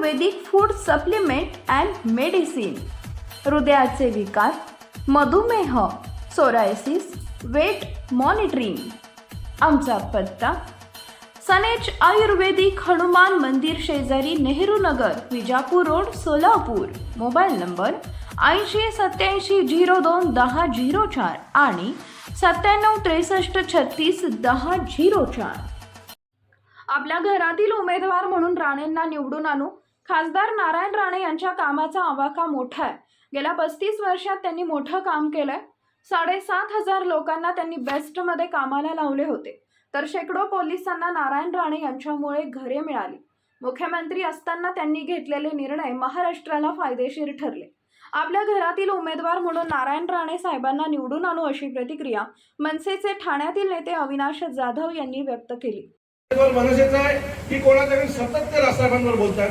Ayurvedic food supplement and medicine, हृदयाचे विकार, मधुमेह, सोरायसिस, वेट मॉनिटरिंग. आमचा पत्ता सनेज आयुर्वेदिक हनुमान मंदिर शेजारी Nehru Nagar, Vijapur road, Solapur. Mobile number 8087021004 आणि 9763361004. आपल्या घरातील उमेदवार म्हणून राणेंना निवडून आणू. खासदार नारायण राणे यांच्या कामाचा आवाका मोठा आहे. गेल्या 35 वर्षात त्यांनी मोठं काम केलंय. 7,500 लोकांना त्यांनी बेस्टमध्ये कामाला लावले होते, तर शेकडो पोलिसांना नारायण राणे यांच्यामुळे घरे मिळाली. मुख्यमंत्री असताना त्यांनी घेतलेले निर्णय महाराष्ट्राला फायदेशीर ठरले. आपल्या घरातील उमेदवार म्हणून नारायण राणे साहेबांना निवडून आणू अशी प्रतिक्रिया मनसेचे ठाण्यातील नेते अविनाश जाधव यांनी व्यक्त केली. मनसेचं आहे की कोणातरी सतत ते रासाहेबांवर बोलतात.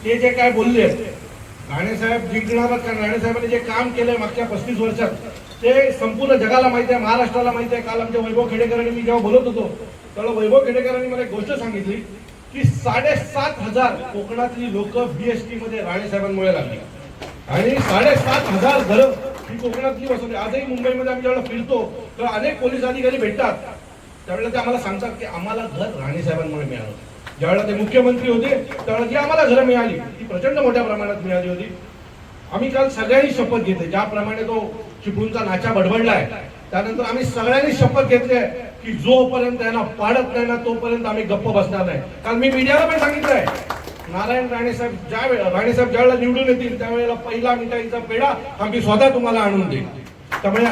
ते जे काय बोलले राणेसाहेब जिंकणार, कारण राणेसाहेबांनी जे काम केलंय मागच्या 35 वर्षात ते संपूर्ण जगाला माहिती आहे, महाराष्ट्राला माहिती आहे. काल आमच्या वैभव खेडेकरांनी, मी जेव्हा बोलत होतो तेव्हा वैभव खेडेकरांनी मला एक गोष्ट सांगितली की 7,500 कोकणातली लोक BST मध्ये राणेसाहेबांमुळे लागली आणि 7,500 घरं ही कोकणातली बसवली. आजही मुंबईमध्ये आम्ही जेव्हा फिरतो तेव्हा अनेक पोलीस अधिकारी भेटतात, त्यावेळेला ते आम्हाला सांगतात की आम्हाला घर राणेसाहेबांमुळे मिळालं. ज्यावेळेला ते मुख्यमंत्री होते त्यावेळेला जी आम्हाला घरं मिळाली ती प्रचंड मोठ्या प्रमाणात मिळाली होती. आम्ही काल सगळ्यांनी शपथ घेतली, ज्याप्रमाणे तो चिपळूणचा नाचा बडबडलाय त्यानंतर आम्ही सगळ्यांनी शपथ घेतली की जोपर्यंत त्यांना पाडत नाही ना तोपर्यंत आम्ही गप्प बसणार नाही. काल मी मीडियाला पण सांगितलंय, नारायण राणेसाहेब ज्यावेळेला निवडून येतील त्यावेळेला पहिला मिठाईचा पेढा आम्ही स्वतः तुम्हाला आणून देईल. त्यामुळे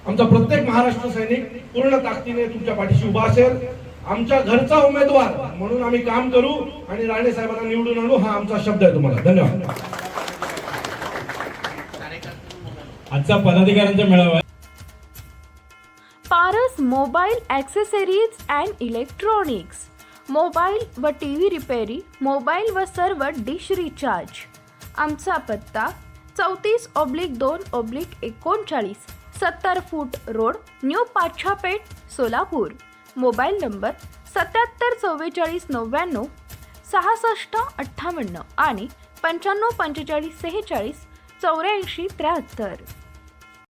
आमचा प्रत्येक महाराष्ट्र सैनिक पूर्ण ताकदीने तुमच्या पाठीशी उभा असेल. आमच्या घरचा उमेदवार म्हणून आम्ही काम करू आणि राणे साहेबांना निवडून आणू, हा आमचा शब्द आहे तुम्हाला. धन्यवाद. आजचा पदाधिकाऱ्यांचा मेळावा. Paras mobile accessories and electronics, mobile व TV रिपेरी, मोबाईल व सर्व डिश रिचार्ज. आमचा पत्ता 34/2/39 70 फूट road, new Pachhapeth, Solapur. Mobile number 774499 6658 आणि 954546 8473.